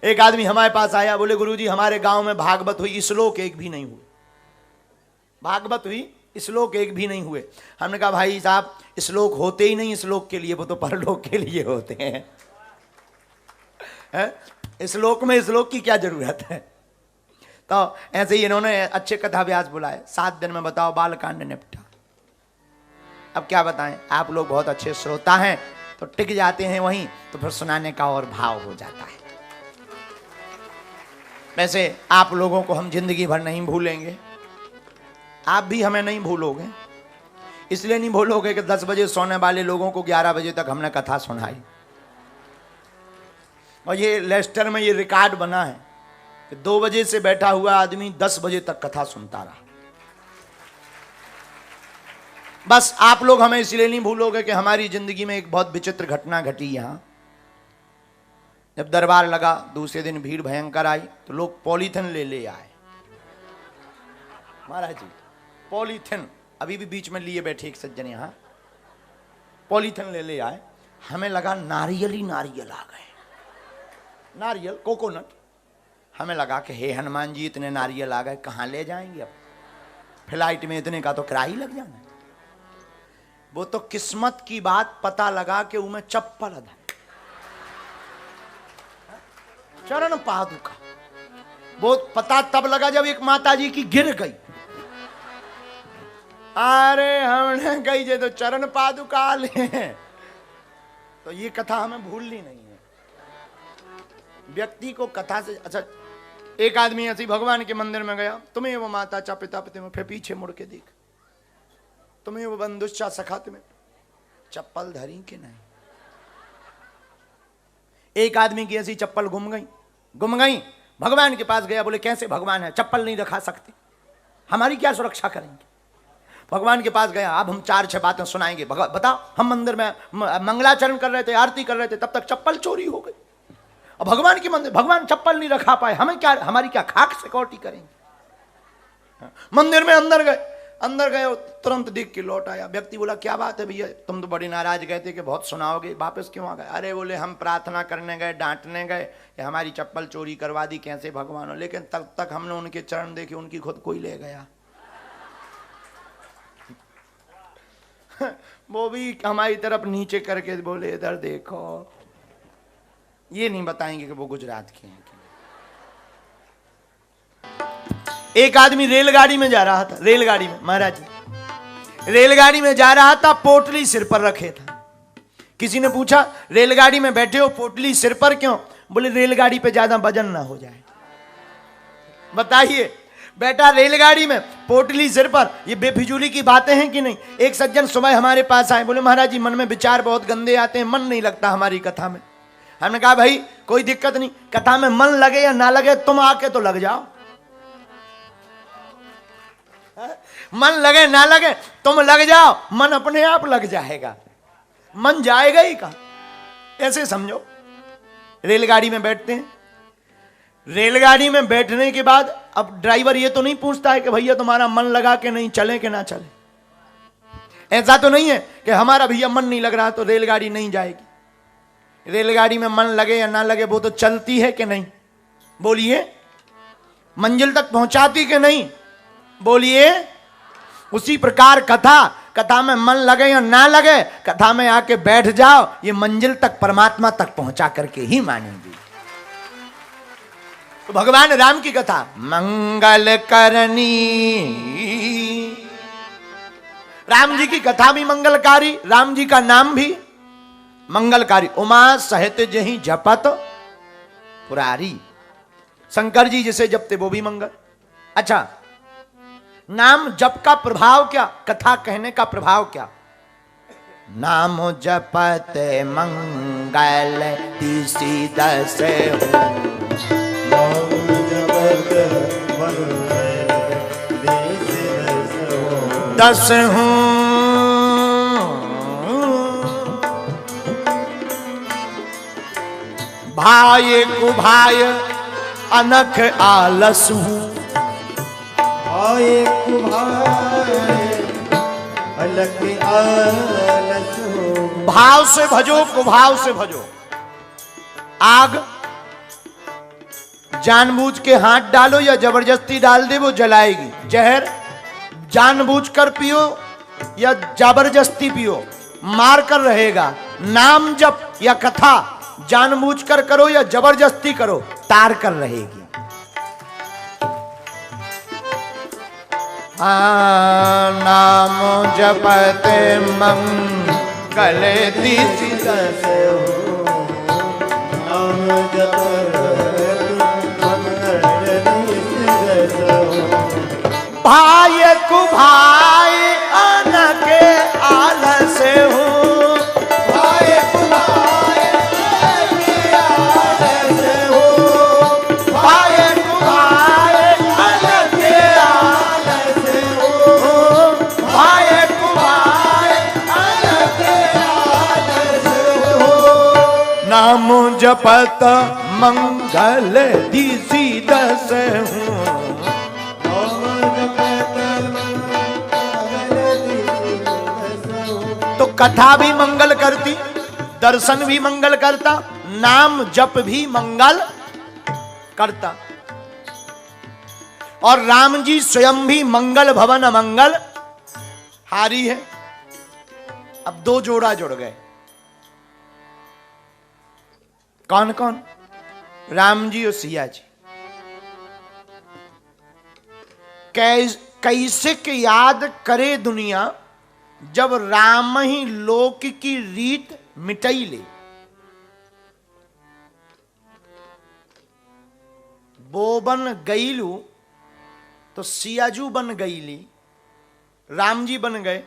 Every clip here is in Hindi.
एक आदमी हमारे पास आया, बोले गुरुजी हमारे गांव में भागवत हुई, श्लोक एक भी नहीं हुए। भागवत हुई, श्लोक एक भी नहीं हुए। हमने कहा भाई साहब श्लोक होते ही नहीं श्लोक के लिए, वो तो परलोक के लिए होते हैं। श्लोक में श्लोक की क्या जरूरत है। तो ऐसे ही इन्होंने अच्छे कथा व्यास बुलाए, 7 दिन में बताओ बालकांड निपटा। अब क्या बताएं, आप लोग बहुत अच्छे श्रोता हैं तो टिक जाते हैं वहीं, तो फिर सुनाने का और भाव हो जाता है। वैसे आप लोगों को हम जिंदगी भर नहीं भूलेंगे, आप भी हमें नहीं भूलोगे। इसलिए नहीं भूलोगे कि 10 बजे सोने वाले लोगों को 11 बजे तक हमने कथा सुनाई। और ये लेस्टर में ये रिकॉर्ड बना है कि 2 बजे से बैठा हुआ आदमी 10 बजे तक कथा सुनता रहा। बस आप लोग हमें इसलिए नहीं भूलोगे कि हमारी जिंदगी में एक बहुत विचित्र घटना घटी। यहां जब दरबार लगा, दूसरे दिन भीड़ भयंकर आई, तो लोग पॉलीथिन ले आए। महाराज जी पॉलीथिन अभी भी बीच में लिए बैठे एक सज्जन, यहां पॉलीथिन ले आए। हमें लगा नारियल ही नारियल आ गए, नारियल कोकोनट। हमें लगा कि हे हनुमान जी इतने नारियल आ गए, कहां ले जाएंगे अब, फ्लाइट में इतने का तो किराया ही लग जाना। वो तो किस्मत की बात, पता लगा कि उनमें चप्पल अधा, चरण पादुका। वो पता तब लगा जब एक माता जी की गिर गई। अरे हमने कही जे तो चरण पादुका ले। तो ये कथा हमें भूलनी नहीं है। व्यक्ति को कथा से, अच्छा एक आदमी ऐसे भगवान के मंदिर में गया, तुम्हें वो माता चा पिता पिता, फिर पीछे मुड़ के देख, तुम्हें वो बंधुश्चा सखा, तुम्हें चप्पल धरी कि नहीं। एक आदमी की ऐसी चप्पल गुम गई। भगवान के पास गया, बोले कैसे भगवान है, चप्पल नहीं रखा सकते, हमारी क्या सुरक्षा करेंगे। भगवान के पास गया, अब हम 4-6 बातें सुनाएंगे। बताओ, हम मंदिर में मंगलाचरण कर रहे थे, आरती कर रहे थे, तब तक चप्पल चोरी हो गई। और भगवान की मंदिर, भगवान चप्पल नहीं रखा पाए, हमें क्या, हमारी क्या खाक सिक्योरिटी करेंगे। मंदिर में अंदर गए, तुरंत देख के लौट आया। व्यक्ति बोला क्या बात है भैया, तुम तो बड़ी नाराज गए थे कि बहुत सुनाओगे, वापस क्यों आ गए। अरे बोले हम प्रार्थना करने गए, डांटने गए कि हमारी चप्पल चोरी करवा दी, कैसे भगवान हो। लेकिन तब तक हमने उनके चरण देखे, उनकी खुद कोई ले गया। वो भी हमारी तरफ नीचे करके बोले इधर देखो। ये नहीं बताएंगे कि वो गुजरात के हैं। एक आदमी रेलगाड़ी में जा रहा था, रेलगाड़ी में, महाराज जी रेलगाड़ी में जा रहा था, पोटली सिर पर रखे था। किसी ने पूछा रेलगाड़ी में बैठे हो पोटली सिर पर क्यों। बोले रेलगाड़ी पे ज्यादा वजन ना हो जाए। बताइए, बैठा रेलगाड़ी में पोटली सिर पर, ये बेफिजूली की बातें हैं कि नहीं। एक सज्जन सुबह हमारे पास आए, बोले महाराज जी मन में विचार बहुत गंदे आते हैं, मन नहीं लगता हमारी कथा में। हमने कहा भाई कोई दिक्कत नहीं, कथा में मन लगे या ना लगे, तुम आके तो लग जाओ। मन लगे ना लगे तुम लग जाओ, मन अपने आप लग जाएगा, मन जाएगा ही कहां। ऐसे समझो, रेलगाड़ी में बैठते हैं, रेलगाड़ी में बैठने के बाद अब ड्राइवर ये तो नहीं पूछता है कि भैया तुम्हारा मन लगा कि नहीं, चले कि ना चले। ऐसा तो नहीं है कि हमारा भैया मन नहीं लग रहा तो रेलगाड़ी नहीं जाएगी। रेलगाड़ी में मन लगे या ना लगे वो तो चलती है कि नहीं, बोलिए। मंजिल तक पहुंचाती कि नहीं, बोलिए। उसी प्रकार कथा में मन लगे या ना लगे, कथा में आके बैठ जाओ, ये मंजिल तक परमात्मा तक पहुंचा करके ही मानेंगे। तो भगवान राम की कथा मंगल करनी, राम जी की कथा भी मंगलकारी, राम जी का नाम भी मंगलकारी। उमा सहित जहीं जपत पुरारी, शंकर जी जिसे जपते वो भी मंगल। अच्छा, नाम जप का प्रभाव क्या, कथा कहने का प्रभाव क्या। नाम जपत मंगल तीसी दस दस हूं, भाई को भाई अनख आलस हूं, भाव से भजो, कुभाव से भजो। आग जानबूझ के हाथ डालो या जबरदस्ती डाल दे वो जलाएगी। जहर जानबूझ कर पियो या जबरदस्ती पियो, मार कर रहेगा। नाम जप या कथा जानबूझ कर करो या जबरदस्ती करो, तार कर रहेगी। नाम जपते मंगल दीसी दस हो, नाम जपते मंगल दीसी दस हो। भाई को भाई अनके आलस हूँ, भाई को भाई अनके आलस हूँ, भाई को भाई अनके आलस हूँ, भाई को भाई अनके आलस हूँ। नाम जपत मंगल दीसी दस हूँ, तो कथा भी मंगल करती, दर्शन भी मंगल करता, नाम जप भी मंगल करता। और राम जी स्वयं भी मंगल भवन मंगल हारी है। अब दो जोड़ा जुड़ गए। कौन कौन? राम जी और सिया जी। कैसे के याद करे दुनिया जब राम ही लोक की रीत मिटई ले। वो बन गईलू तो सियाजू बन गईली, राम जी बन गए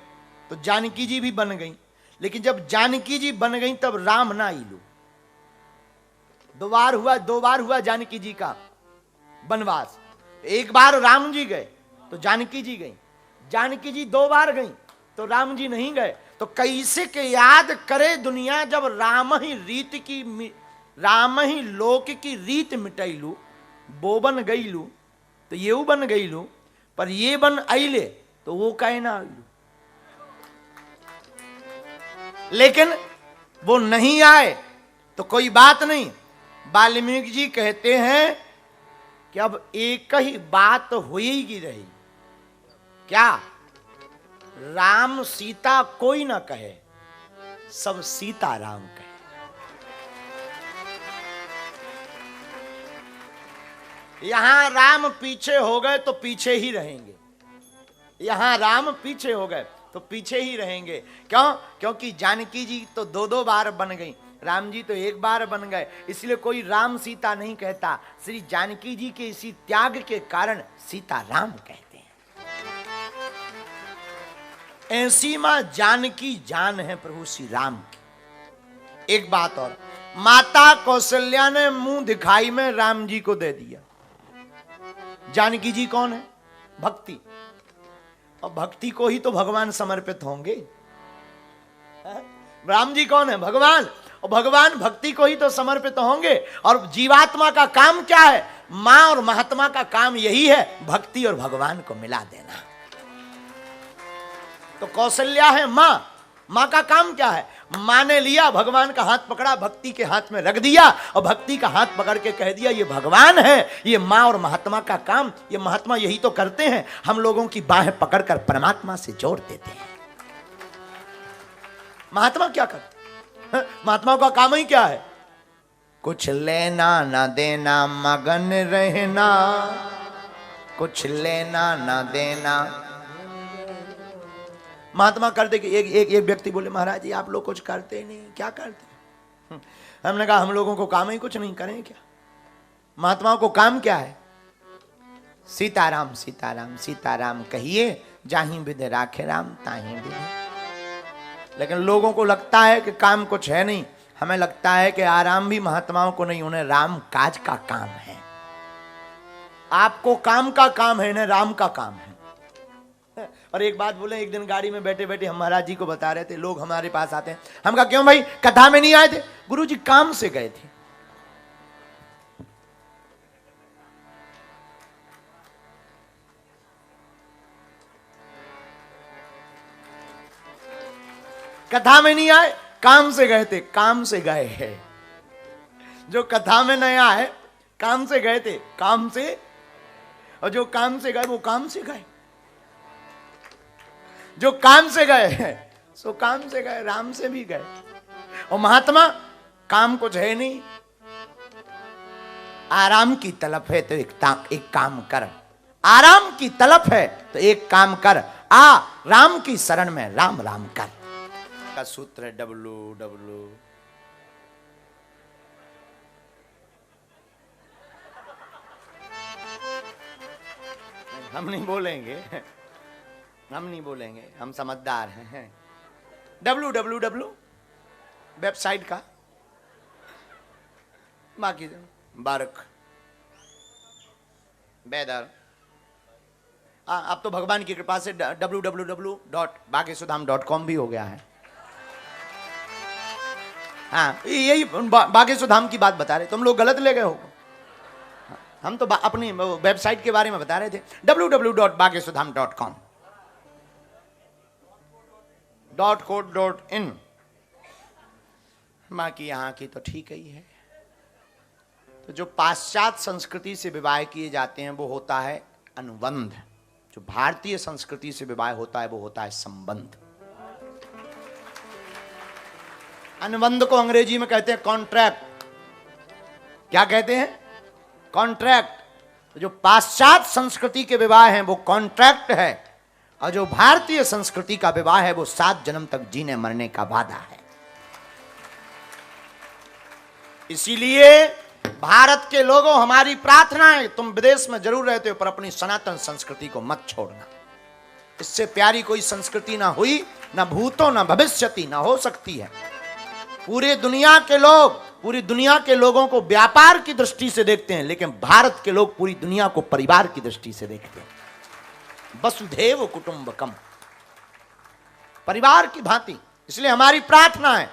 तो जानकी जी भी बन गई। लेकिन जब जानकी जी बन गई तब राम ना आईलू। दो बार हुआ जानकी जी का वनवास। एक बार राम जी गए तो जानकी जी गई, जानकी जी दो बार गई तो राम जी नहीं गए। तो कैसे के याद करे दुनिया जब राम ही लोक की रीत मिटैलू। वो बन गईलू तो ये बन गईलू, पर ये बन अइले तो वो कहे ना आइलू। लेकिन वो नहीं आए तो कोई बात नहीं। वाल्मीकि जी कहते हैं कि अब एक ही बात होएगी रही। क्या? राम सीता कोई ना कहे, सब सीता राम कहे। यहां राम पीछे हो गए तो पीछे ही रहेंगे, यहां राम पीछे हो गए तो पीछे ही रहेंगे। क्यों? क्योंकि जानकी जी तो दो बार बन गई, राम जी तो एक बार बन गए। इसलिए कोई राम सीता नहीं कहता। श्री जानकी जी के इसी त्याग के कारण सीता राम कहते हैं। ऐसी मां जानकी जान है प्रभु श्री राम की। एक बात और, माता कौशल्या ने मुंह दिखाई में राम जी को दे दिया। जानकी जी कौन है? भक्ति। और भक्ति को ही तो भगवान समर्पित होंगे। राम जी कौन है? भगवान। और भगवान भक्ति को ही तो समर्पित होंगे। और जीवात्मा का काम क्या है? मां और महात्मा का काम यही है, भक्ति और भगवान को मिला देना। तो कौशल्या है मां, मां का काम क्या है? मां ने लिया, भगवान का हाथ पकड़ा, भक्ति के हाथ में रख दिया और भक्ति का हाथ पकड़ के कह दिया ये भगवान है। ये मां और महात्मा का काम, ये महात्मा यही तो करते हैं, हम लोगों की बाहें पकड़कर परमात्मा से जोड़ देते हैं। महात्मा क्या करते? महात्मा का काम ही क्या है? कुछ लेना ना देना, मगन रहना, कुछ लेना ना देना। महात्मा करते कि एक व्यक्ति बोले महाराज जी आप लोग कुछ करते नहीं, क्या करते? हमने कहा हम लोगों को काम ही कुछ नहीं, करें क्या? महात्माओं को काम क्या है? सीताराम सीताराम सीताराम कहिए, जाहि विधि राखे राम ताहि विधि। लेकिन लोगों को लगता है कि काम कुछ है नहीं। हमें लगता है कि आराम भी महात्माओं को नहीं, उन्हें राम काज का काम है। आपको काम का काम है, इन्हें राम का काम है। और एक बात बोले, एक दिन गाड़ी में बैठे बैठे हम महाराज जी को बता रहे थे, लोग हमारे पास आते हैं। हम कहा क्यों भाई कथा में नहीं आए थे? गुरु जी काम से गए थे। कथा में नहीं आए, काम से गए थे। काम से गए हैं। जो कथा में नहीं आए काम से गए थे, काम से, और जो काम से गए वो काम से गए, जो काम से गए सो काम से गए, राम से भी गए। और महात्मा काम कुछ है नहीं, आराम की तलब है तो एक काम कर, आराम की तलब है तो एक काम कर, आ राम की शरण में राम राम कर का सूत्र है WW। हम नहीं बोलेंगे, हम नहीं बोलेंगे, हम समझदार हैं। WWW वेबसाइट का, बाकी बारक बेदर। अब तो भगवान की कृपा से www.bageshwadham.com भी हो गया है। हाँ, यही बागेश्वधाम की बात बता रहे, तुम लोग गलत ले गए हो। हम तो अपनी वेबसाइट के बारे में बता रहे थे, www.bageshwadham.com .co.in। बाकी यहाँ की तो ठीक ही है। तो जो पाश्चात्य संस्कृति से विवाह किए जाते हैं वो होता है अनुबंध, जो भारतीय संस्कृति से विवाह होता है वो होता है संबंध। अनुबंध को अंग्रेजी में कहते हैं कॉन्ट्रैक्ट। क्या कहते हैं? कॉन्ट्रैक्ट। जो पाश्चात्य संस्कृति के विवाह हैं वो कॉन्ट्रैक्ट है, और जो भारतीय संस्कृति का विवाह है वो 7 जन्म तक जीने मरने का वादा है। इसीलिए भारत के लोगों, हमारी प्रार्थना है, तुम विदेश में जरूर रहते हो पर अपनी सनातन संस्कृति को मत छोड़ना। इससे प्यारी कोई संस्कृति ना हुई, ना भूतो ना भविष्यति ना हो सकती है। पूरे दुनिया के लोग, पूरी दुनिया के लोगों को व्यापार की दृष्टि से देखते हैं, लेकिन भारत के लोग पूरी दुनिया को परिवार की दृष्टि से देखते हैं। वसुधैव कुटुंबकम, परिवार की भांति। इसलिए हमारी प्रार्थना है,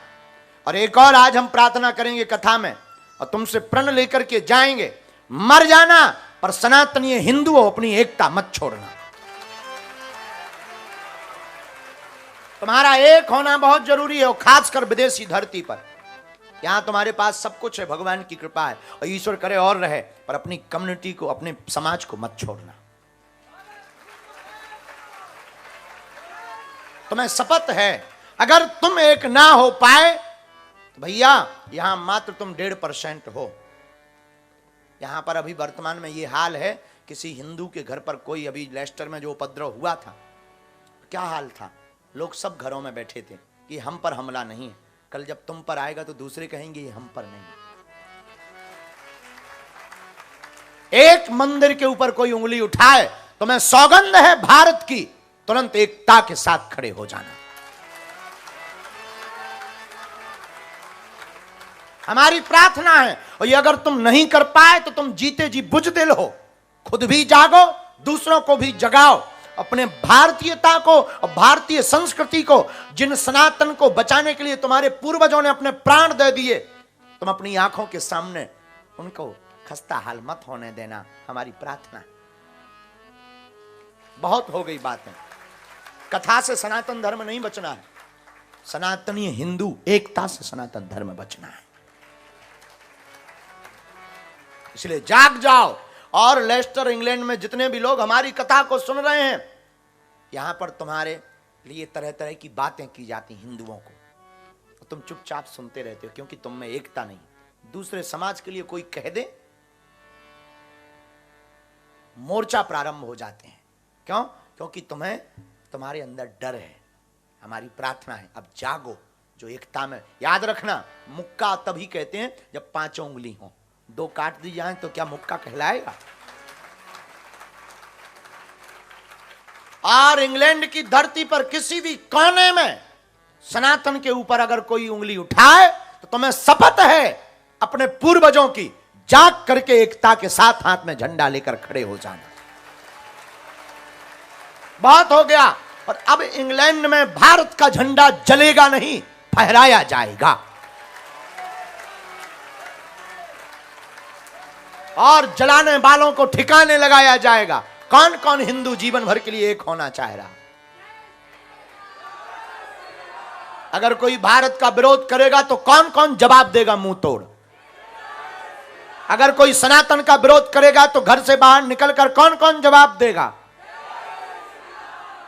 और एक और आज हम प्रार्थना करेंगे कथा में, और तुमसे प्रण लेकर के जाएंगे, मर जाना पर सनातनीय हिंदुओं अपनी एकता मत छोड़ना। तुम्हारा एक होना बहुत जरूरी है, और खासकर विदेशी धरती पर। यहां तुम्हारे पास सब कुछ है, भगवान की कृपा है, और ईश्वर करे और रहे, पर अपनी कम्युनिटी को, अपने समाज को मत छोड़ना। तुम्हें शपथ है, अगर तुम एक ना हो पाए तो भैया यहां मात्र तुम 1.5% हो। यहां पर अभी वर्तमान में ये हाल है, किसी हिंदू के घर पर कोई, अभी लेस्टर में जो उपद्रव हुआ था, क्या हाल था, लोग सब घरों में बैठे थे कि हम पर हमला नहीं है। कल जब तुम पर आएगा तो दूसरे कहेंगे ये हम पर नहीं। एक मंदिर के ऊपर कोई उंगली उठाए तो मैं सौगंध है भारत की, तुरंत एकता के साथ खड़े हो जाना। हमारी प्रार्थना है, और ये अगर तुम नहीं कर पाए तो तुम जीते जी बुझदिल हो, खुद भी जागो, दूसरों को भी जगाओ। अपने भारतीयता को और भारतीय संस्कृति को, जिन सनातन को बचाने के लिए तुम्हारे पूर्वजों ने अपने प्राण दे दिए, तुम अपनी आंखों के सामने उनको खस्ता हाल मत होने देना। हमारी प्रार्थना। बहुत हो गई बातें, कथा से सनातन धर्म नहीं बचना है, सनातनीय हिंदू एकता से सनातन धर्म बचना है। इसलिए जाग जाओ। और लेस्टर इंग्लैंड में जितने भी लोग हमारी कथा को सुन रहे हैं, यहां पर तुम्हारे लिए तरह तरह की बातें की जाती हिंदुओं को, तुम चुपचाप सुनते रहते हो, क्योंकि तुम में एकता नहीं। दूसरे समाज के लिए कोई कह दे, मोर्चा प्रारंभ हो जाते हैं। क्यों? क्योंकि तुम्हें, तुम्हारे अंदर डर है। हमारी प्रार्थना है, अब जागो, जो एकता में। याद रखना, मुक्का तभी कहते हैं जब 5 उंगली हो, 2 काट दी जाए तो क्या मुक्का कहलाएगा? और इंग्लैंड की धरती पर किसी भी कोने में सनातन के ऊपर अगर कोई उंगली उठाए तो तुम्हें शपथ है अपने पूर्वजों की, जाग करके एकता के साथ हाथ में झंडा लेकर खड़े हो जाना। बहुत हो गया। और अब इंग्लैंड में भारत का झंडा जलेगा नहीं, फहराया जाएगा। और जलाने वालों को ठिकाने लगाया जाएगा। कौन कौन हिंदू जीवन भर के लिए एक होना चाह रहा? अगर कोई भारत का विरोध करेगा तो कौन कौन जवाब देगा मुंह तोड़? अगर कोई सनातन का विरोध करेगा तो घर से बाहर निकलकर कौन कौन जवाब देगा?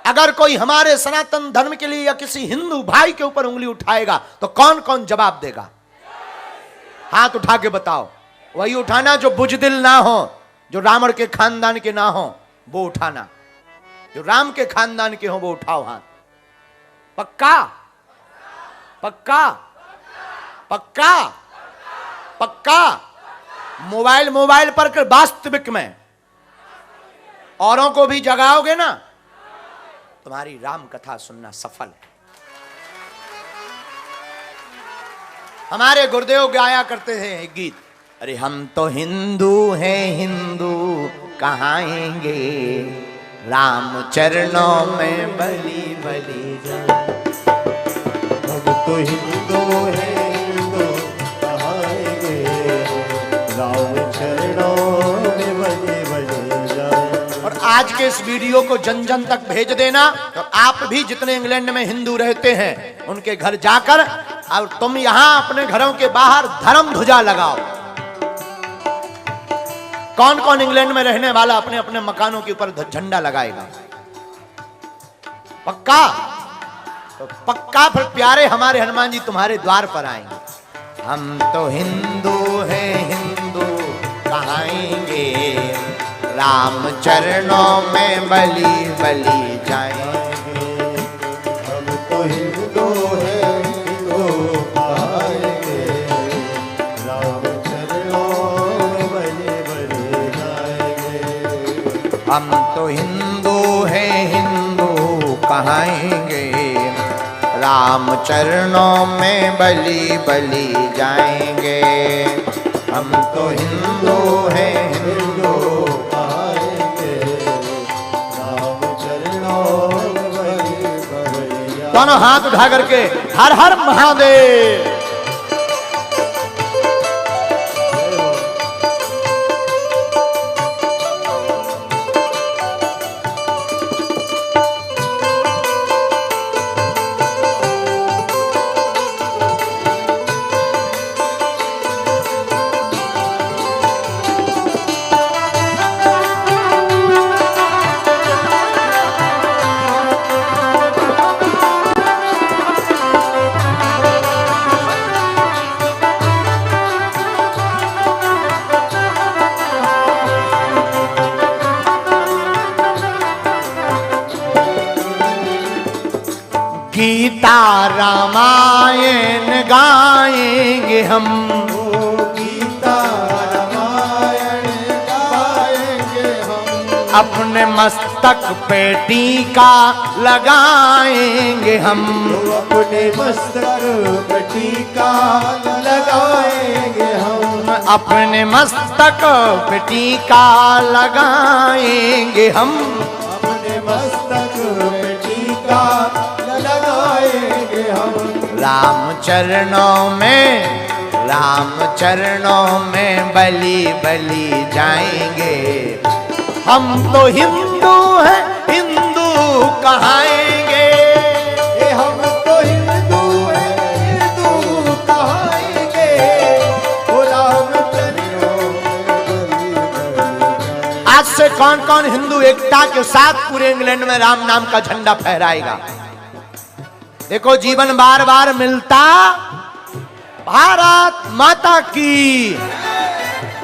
अगर कोई हमारे सनातन धर्म के लिए या किसी हिंदू भाई के ऊपर उंगली उठाएगा तो कौन कौन जवाब देगा? हाथ उठा के बताओ। वही उठाना जो बुजदिल ना हो, जो रावण के खानदान के ना हो वो उठाना, जो राम के खानदान के हो वो उठाओ हाथ। पक्का पक्का पक्का पक्का। मोबाइल पर वास्तविक में औरों को भी जगाओगे ना, तुम्हारी राम कथा सुनना सफल है। हमारे गुरुदेव गाया करते थे एक गीत, अरे हम तो हिंदू हैं हिंदू कहाएंगे, राम चरणों में बलि बलि जाए। हम तो हिंदू हैं हिंदू कहाएंगे, राम चरणों में बलि बलि जाए। और आज के इस वीडियो को जन जन तक भेज देना। और आप भी जितने इंग्लैंड में हिंदू रहते हैं उनके घर जाकर, और तुम यहां अपने घरों के बाहर धर्म ध्वजा लगाओ। कौन कौन इंग्लैंड में रहने वाला अपने अपने मकानों के ऊपर झंडा लगाएगा? पक्का? तो पक्का फिर प्यारे हमारे हनुमान जी तुम्हारे द्वार पर आएंगे। हम तो हिंदू हैं हिंदू कहाएंगे, राम चरणों में बलि बलि जाएंगे। हम तो हिंदू हैं हिंदू कहाएंगे, राम चरणों में बलि बलि जाएंगे। हम तो हिंदू हैं हिंदू कहाएंगे, राम चरणों में बलि बलि जाएंगे। हम तो हिंदू हैं हिंदू कहाएंगे, राम चरणों में बलि बलि जाएंगे। दोनों हाथ उठा करके हर हर महादेव। गीता रामायण गाएंगे हम, गीता रामायण गाएंगे हम। अपने मस्तक पे टीका लगाएंगे हम। अपने मस्तक पे टीका लगाएंगे हम। अपने मस्तक पे टीका लगाएंगे हम। अपने मस्तक पे टीका लगाएंगे हम। राम चरणों में बलि बलि जाएंगे। हम तो हिंदू हैं हिंदू कहाएंगे। हम तो हिंदू हैं हिंदू कहाएंगे, ओ राम चरणों में बलि बलि जाएंगे। आज से कौन कौन हिंदू एकता के साथ पूरे इंग्लैंड में राम नाम का झंडा फहराएगा? देखो जीवन बार बार मिलता भारत माता की।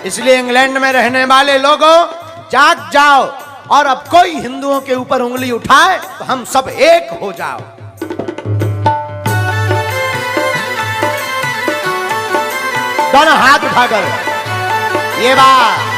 इसलिए इंग्लैंड में रहने वाले लोगों जाग जाओ, और अब कोई हिंदुओं के ऊपर उंगली उठाए तो हम सब एक हो जाओ। दोनों हाथ उठाकर ये बात।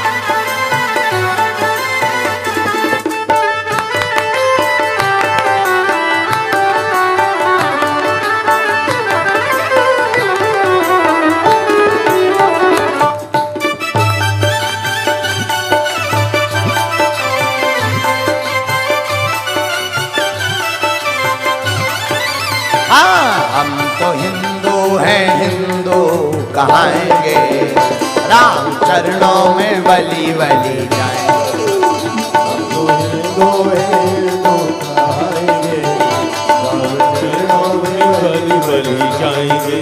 हम तो हिंदू हैं हिंदू कहाएंगे, राम चरणों में बलि बलि जाएंगे। हम तो हिंदू हैं हिंदू कहाएंगे, राम चरणों में बलि बलि जाएंगे।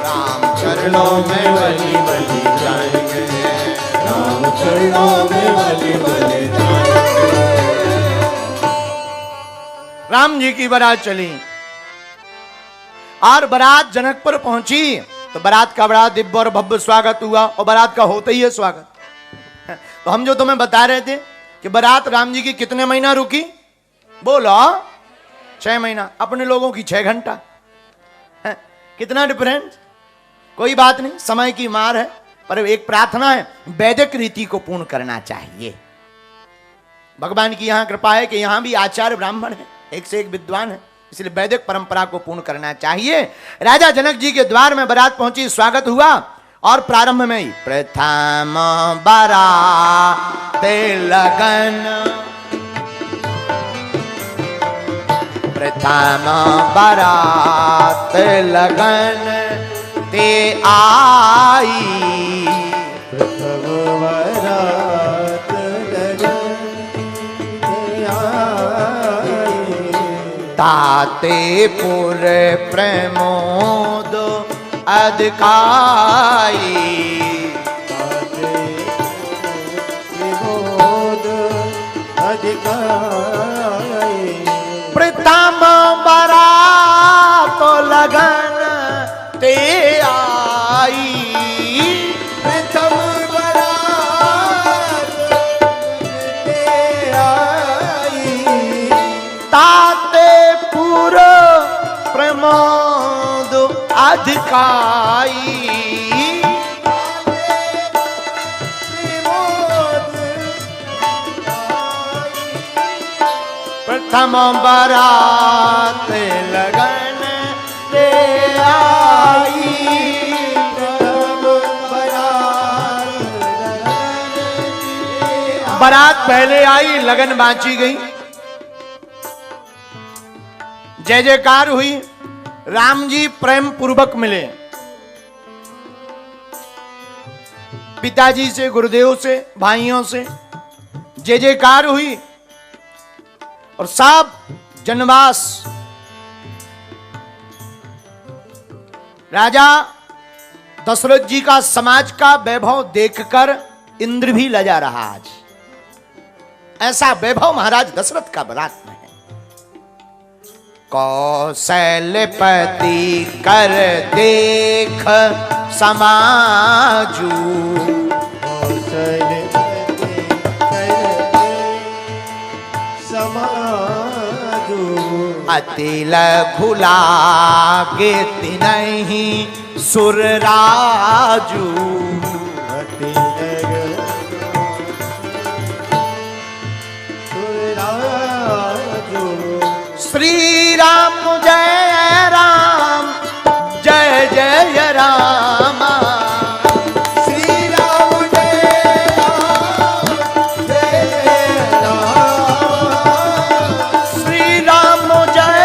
राम चरणों में बलि बलि जाएंगे। चरणों में बलि बलि जाएंगे। राम जी की बारात चली और बारात जनकपुर पहुंची तो बारात का बड़ा दिव्य और भव्य स्वागत हुआ और बारात का होता ही है स्वागत। तो हम जो तुम्हें बता रहे थे कि बारात राम जी की कितने महीना रुकी, बोलो 6 महीना, अपने लोगों की 6 घंटा। कितना डिफरेंस, कोई बात नहीं, समय की मार है, पर एक प्रार्थना है, वैदिक रीति को पूर्ण करना चाहिए। भगवान की यहां कृपा है कि यहां भी आचार्य ब्राह्मण है, एक से एक विद्वान है, इसलिए वैदिक परंपरा को पूर्ण करना चाहिए। राजा जनक जी के द्वार में बारात पहुंची, स्वागत हुआ और प्रारंभ में ही प्रथम बारात लगन, प्रथम बारात लगन ते आई, प्रथम बारात लगन ते आई, ताते पुर प्रमोद अधिकाई, ताते विमोद अधिकाई, प्रथम बारात लगन ते आई, प्रथम बारात ते आई, ताते पुर प्रमोद अधिकाई, विमोद प्रथम बारात लगन ते आई। प्रथम बारात लगन ते आई। बारात पहले आई, लगन बांची गई, जय जयकार हुई, राम जी प्रेम पूर्वक मिले, पिताजी से, गुरुदेव से, भाइयों से जय जयकार हुई और सब जनवास राजा दशरथ जी का समाज का वैभव देखकर इंद्र भी लजा रहा। आज ऐसा वैभव महाराज दशरथ का बारात में है। कौशलपति कर देख समाजू, कौशलपति कर समाजू, अति लघु लागे तिनहि सुर राजू, अति लघु सुराजू, श्री राम जय राम जय जय राम, श्री राम जय राम जय राम, श्री राम जय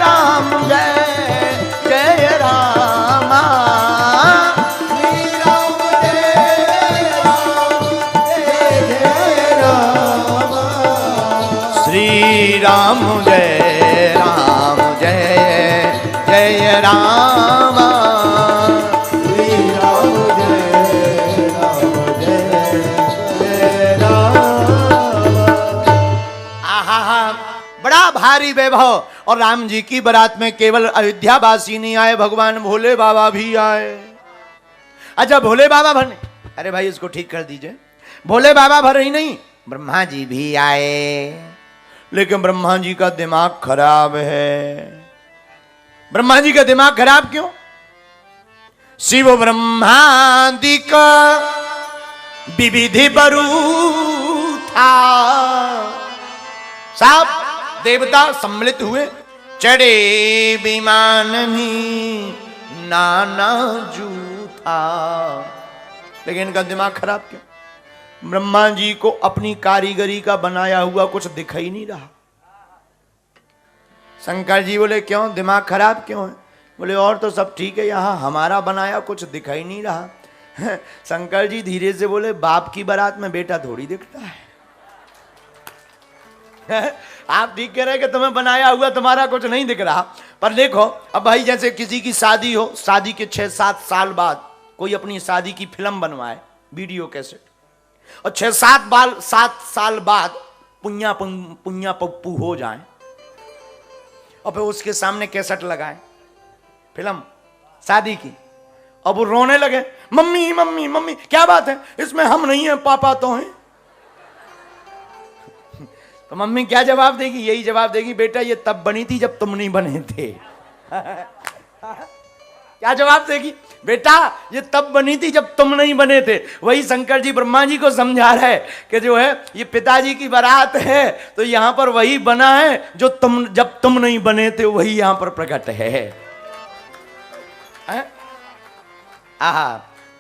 राम जय जय राम, श्री राम जय राम जय राम, श्री राम जय राम जय जय राम, श्री राम जय राम जय राम। आहा, बड़ा भारी वैभव। और राम जी की बारात में केवल अयोध्या वासी नहीं आए, भगवान भोले बाबा भी आए। अच्छा, भोले बाबा भरने, अरे भाई इसको ठीक कर दीजिए, भोले बाबा भर ही नहीं, ब्रह्मा जी भी आए, लेकिन ब्रह्मा जी का दिमाग खराब है। ब्रह्मा जी का दिमाग खराब क्यों? शिव ब्रह्मादिक विविधि बरू था, सब देवता सम्मिलित हुए, चढ़े विमान में नाना जूथा, लेकिन इनका दिमाग खराब क्यों? ब्रह्मा जी को अपनी कारीगरी का बनाया हुआ कुछ दिखाई नहीं रहा। शंकर जी बोले क्यों, दिमाग खराब क्यों है? बोले और तो सब ठीक है, यहां हमारा बनाया कुछ दिखाई नहीं रहा। शंकर जी धीरे से बोले बाप की बारात में बेटा थोड़ी दिखता है। आप ठीक कह रहे हैं कि तुम्हें बनाया हुआ तुम्हारा कुछ नहीं दिख रहा, पर देखो अब भाई जैसे किसी की शादी हो, शादी के 6-7 साल बाद कोई अपनी शादी की फिल्म बनवाए, वीडियो कैसेट, और 7 साल बाद पुन्या पप्पू हो जाए और फिर उसके सामने कैसेट लगाए फिल्म शादी की, और वो रोने लगे, मम्मी मम्मी मम्मी, क्या बात है इसमें, हम नहीं है पापा तो हैं। तो मम्मी क्या जवाब देगी? यही जवाब देगी, बेटा ये तब बनी थी जब तुम नहीं बने थे। क्या जवाब देगी? बेटा ये तब बनी थी जब तुम नहीं बने थे। वही शंकर जी ब्रह्मा जी को समझा रहा है कि जो है ये पिताजी की बारात है, तो यहां पर वही बना है जो जब तुम नहीं बने थे, वही यहां पर प्रकट है। आहा,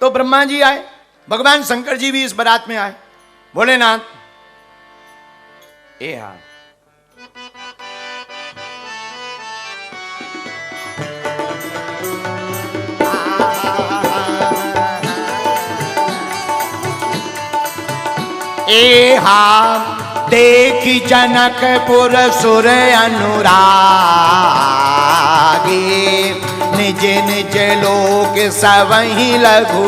तो ब्रह्मा जी आए, भगवान शंकर जी भी इस बारात में आए। भोलेनाथ ए हा, ए हा देखी जनकपुर सुर अनुरागी, निज निज लोक सबहि लघु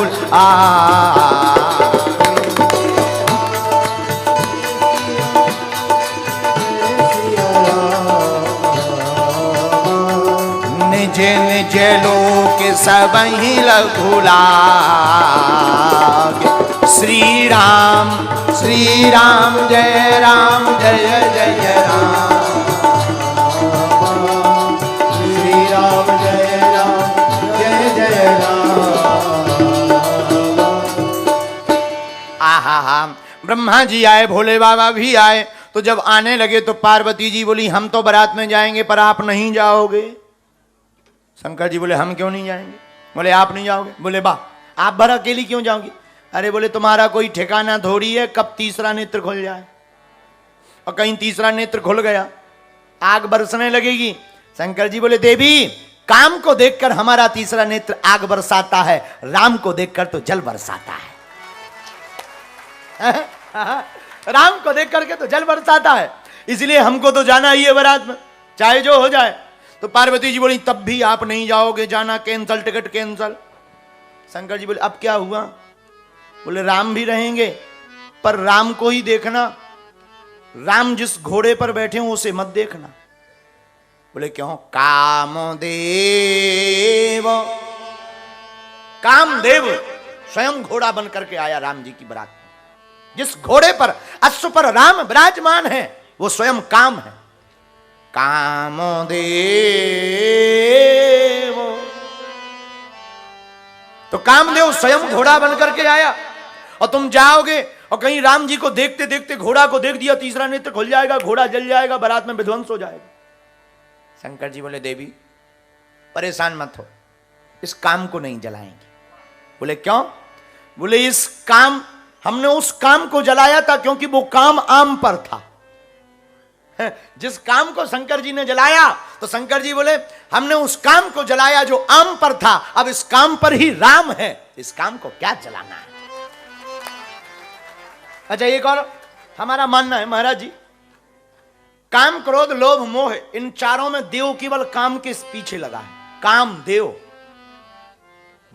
निज निज लोक सबहि लघु लागे। श्री राम जय राम जय जय राम, श्री राम जय जय राम। आहा हा, ब्रह्मा जी आए, भोले बाबा भी आए। तो जब आने लगे तो पार्वती जी बोली, हम तो बारात में जाएंगे पर आप नहीं जाओगे। शंकर जी बोले, हम क्यों नहीं जाएंगे? बोले आप नहीं जाओगे? बोले बा आप भर अकेली क्यों जाओगी? अरे बोले तुम्हारा कोई ठिकाना थोड़ी है कब तीसरा नेत्र खुल जाए, और कहीं तीसरा नेत्र खुल गया आग बरसने लगेगी। शंकर जी बोले, देवी काम को देखकर हमारा तीसरा नेत्र आग बरसाता है, राम को देखकर तो जल बरसाता है। राम को देख करके तो जल बरसाता है, इसलिए हमको तो जाना ही है बारात में, चाहे जो हो जाए। तो पार्वती जी बोली, तब भी आप नहीं जाओगे, जाना cancel, ticket cancel. Shankar ji बोले, अब क्या हुआ? बोले राम भी रहेंगे पर राम को ही देखना, राम जिस घोड़े पर बैठे हो उसे मत देखना। बोले क्यों? कामदेव स्वयं घोड़ा बन करके आया राम जी की बारात में। जिस घोड़े पर अश्व पर राम विराजमान है वो स्वयं काम है, कामदेव। तो कामदेव स्वयं घोड़ा बन करके आया, और तुम जाओगे और कहीं राम जी को देखते देखते घोड़ा को देख दिया, तीसरा नेत्र खुल जाएगा, घोड़ा जल जाएगा, बारात में विध्वंस हो जाएगा। शंकर जी बोले, देवी परेशान मत हो, इस काम को नहीं जलाएंगे। बोले क्यों? बोले इस काम, हमने उस काम को जलाया था क्योंकि वो काम आम पर था। जिस काम को शंकर जी ने जलाया, तो शंकर जी बोले हमने उस काम को जलाया जो आम पर था, अब इस काम पर ही राम है, इस काम को क्या जलाना है। अच्छा एक और हमारा मानना है महाराज जी, काम क्रोध लोभ मोह इन चारों में देव केवल काम के पीछे लगा है। काम देव,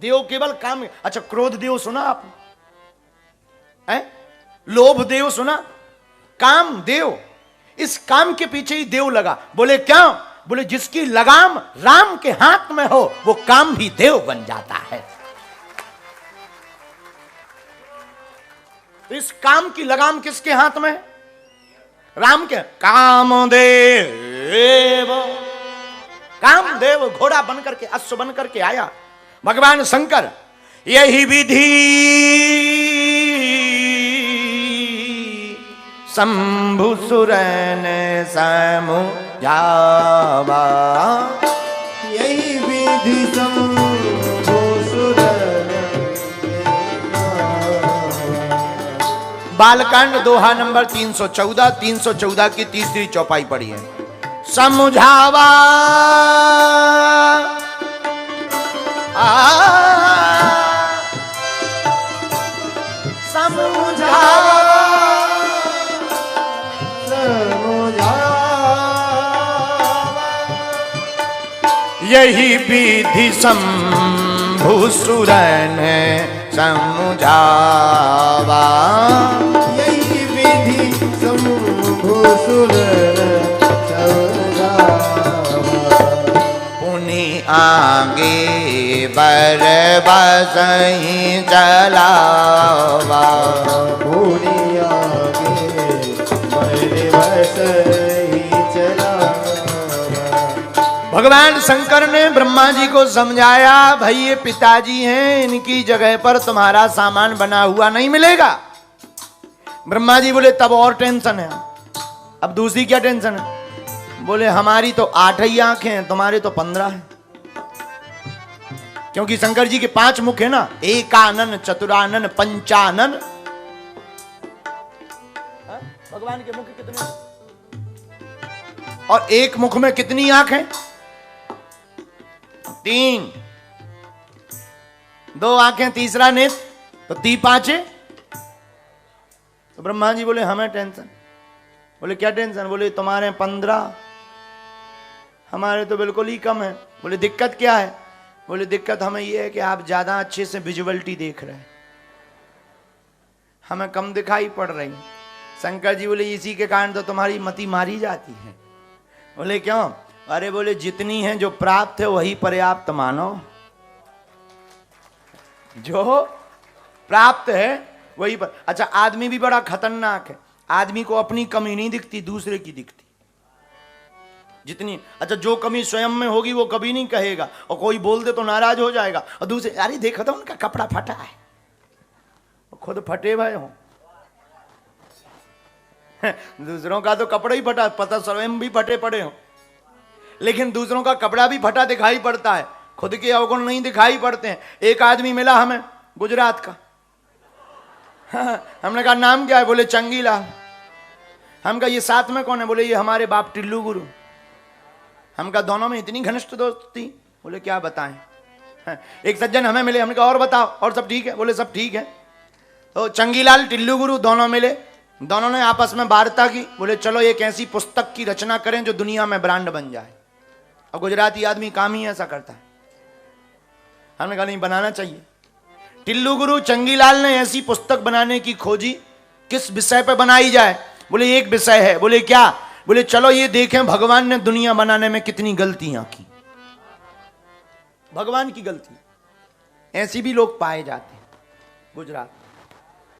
देव केवल काम। अच्छा क्रोध देव सुना आपने? लोभ देव सुना? काम देव, इस काम के पीछे ही देव लगा। बोले क्या? बोले जिसकी लगाम राम के हाथ में हो वो काम भी देव बन जाता है। इस काम की लगाम किसके हाथ में? राम के। कामदेव, कामदेव घोड़ा बनकर के, अश्व बनकर के आया। भगवान शंकर यही विधि शंभु सुरन समुझावा, यही विधि शंभु सुरन। बालकांड दोहा नंबर 314, 314 की तीसरी चौपाई पढ़ी है। समझावा समझावा यही विधि शंभु सुरन समझावा। आगे बर बसही चलावा। मुनि आगे बर बसही चलावा। भगवान शंकर ने ब्रह्मा जी को समझाया, भाई ये पिताजी हैं, इनकी जगह पर तुम्हारा सामान बना हुआ नहीं मिलेगा। ब्रह्मा जी बोले तब और टेंशन है। अब दूसरी क्या टेंशन है? बोले हमारी तो 8 ही आंखें हैं, तुम्हारे तो 15 हैं। क्योंकि शंकर जी के 5 मुख है ना, एकानन, चतुरानन, पंचानन। भगवान के मुख कितने? और एक मुख में कितनी आंखें? 3। 2 आंखें, तीसरा नेत्र, तो 5 है। तो ब्रह्मा जी बोले हमें टेंशन। बोले क्या टेंशन? बोले तुम्हारे 15, हमारे तो बिल्कुल ही कम है। बोले दिक्कत क्या है? बोले दिक्कत हमें यह है कि आप ज्यादा अच्छे से विजुअलिटी देख रहे हैं, हमें कम दिखाई पड़ रही। शंकर जी बोले इसी के कारण तो तुम्हारी मति मारी जाती है। बोले क्यों? अरे बोले जितनी है जो प्राप्त है वही पर्याप्त मानो। जो प्राप्त है वही पर। अच्छा, आदमी भी बड़ा खतरनाक है। आदमी को अपनी कमी नहीं दिखती, दूसरे की दिखती जितनी। अच्छा, जो कमी स्वयं में होगी वो कभी नहीं कहेगा, और कोई बोल दे तो नाराज हो जाएगा। और दूसरे, अरे देखो तो उनका कपड़ा फटा है, खुद फटे भाई हो। दूसरों का तो कपड़ा ही फटा, पता स्वयं भी फटे पड़े हो, लेकिन दूसरों का कपड़ा भी फटा दिखाई पड़ता है, खुद के अवगुण नहीं दिखाई पड़ते हैं। एक आदमी मिला हमें गुजरात का। हमने कहा नाम क्या है? बोले चंगीलाल। हम कहा ये साथ में कौन है? बोले ये हमारे बाप टिल्लू गुरु। हम कहा दोनों में इतनी घनिष्ठ दोस्ती? बोले क्या बताएं। एक सज्जन हमें मिले, हमने कहा और बताओ, और सब ठीक है? बोले सब ठीक है। तो चंगीलाल टिल्लू गुरु दोनों मिले, दोनों ने आपस में वार्ता की। बोले चलो एक ऐसी पुस्तक की रचना करें जो दुनिया में ब्रांड बन जाए। और गुजराती आदमी काम ही ऐसा करता है। हमने कहा नहीं, बनाना चाहिए। टिल्लू गुरु चंगीलाल ने ऐसी पुस्तक बनाने की खोजी। किस विषय पर बनाई जाए? बोले एक विषय है। बोले क्या? बोले चलो ये देखें भगवान ने दुनिया बनाने में कितनी गलतियां की। भगवान की गलती ऐसी भी लोग पाए जाते हैं गुजरात।